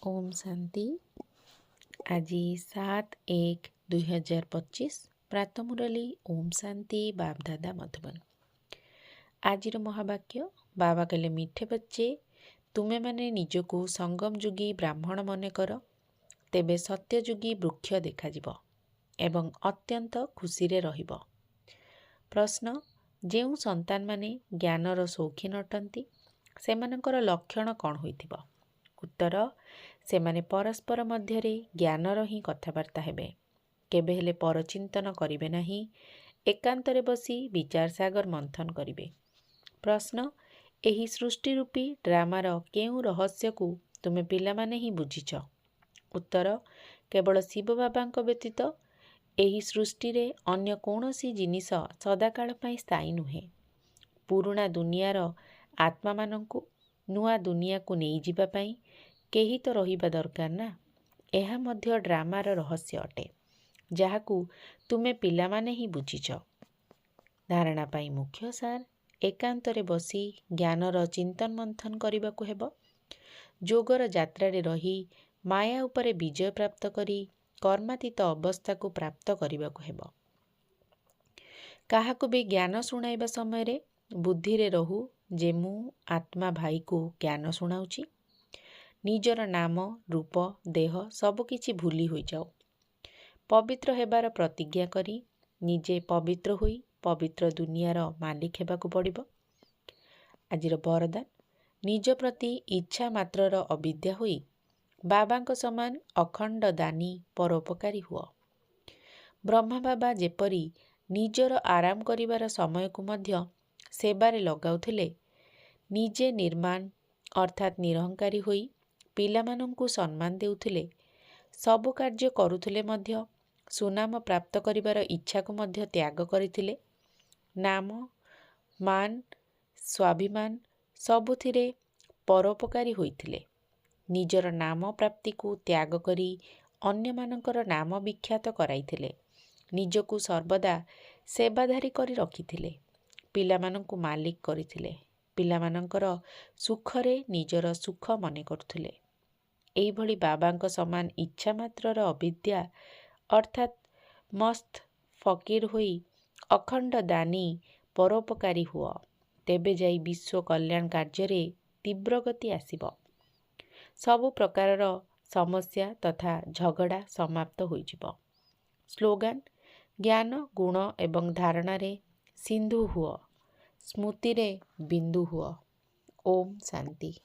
ओम शांति। आज 7/1/2025 प्रातः मुरली ओम शांति बाप दादा मधुबन। आज महावाक्य बाबा कहले, मीठे बच्चे तुमे माने निजको संगम जुगी ब्राह्मण मन कर, तेबे सत्यजुगी वृक्ष देखाजिब एवं अत्यंत खुशी रे रहिब। प्रश्न, जेउ संतान माने ज्ञानर शौखीन अटंती सेमानकर लक्षण कौन होइथिब? उत्तर, सेमाने परस्पर मध्यरे ज्ञानर ही कथबार्ता हेबे, केबे हेले परचिंतन करिबे नाही, एकांतरे बसी विचार सागर मंथन करिबे। प्रश्न, एही सृष्टि रूपी ड्रामार केउ रहस्य को तुमे पिला माने ही बुझिछ? उत्तर, केवल शिव बाबांक व्यतीत एही सृष्टि रे अन्य कौनसी जिनिस सदाकाल पई स्थायी नुहे। पुराणा दुनियार आत्मा मानंकु नुआ दुनिया को नहीं जिबा पई केही तो रहिबा दरकार ना। एहा मध्य ड्रामार रहस्य अटे, जाहाकू तुमे पिला माने ही बुझिछ। धारणा पाई मुख्य सार, एकांतरे बसी ज्ञानर चिंतन मंथन करिबाकू हेब। जोगर यात्रारे रही माया उपरे विजय प्राप्त करी कर्मातीत अवस्था को प्राप्त करिबाकू हेब। काहाकू भी ज्ञान शुणाइबा समय रे बुद्धि रे रहू जे मु आत्मा भाई को ज्ञान शुणाउची। निजर नाम रूप देह सबकिछि भूली होई जाओ। पवित्र हेबार प्रतिज्ञा करी निजे पवित्र होई पवित्र दुनियार मालिक हेबाकू पड़िबो। आजिर वरदान, निज प्रति इच्छा मात्रर अविद्या होई बाबांक समान अखंड दानी परोपकारी हुआ। ब्रह्मा बाबा जेपरी निजर आराम करिबार समय को मध्य सेबारे लगाउथिले, निजे निर्माण अर्थात निरहंकारी होई पिलामानंकु सम्मान देउथिले, सबु कार्य करुथिले मध्य सुनाम प्राप्त करिबार इच्छा को मध्य त्याग करिथिले। नाम मान स्वाभिमान सबुथिरे परोपकारी होइथिले। निजर नाम प्राप्ति को त्याग करी अन्य मानकर नाम विख्यात कराइथिले। निजकु सर्वदा सेवाधारी करी रखिथिले। पिलामानंकु मालिक करिथिले। पिलामानंकर सुखरे निजर सुख मने करुथिले। एई भली बाबांक समान इच्छा मात्रर अविद्या अर्थात मस्त फकीर होई अखंड दानी परोपकारी हुआ, तेबे जाई विश्व कल्याण कार्य रे तीव्र गति आसिब। सबु प्रकारर समस्या तथा झगड़ा समाप्त होइजिब। स्लोगान, ज्ञान गुण एवं धारणा रे सिंधु हुआ, स्मृति रे बिंदु हुआ। ओम शांति।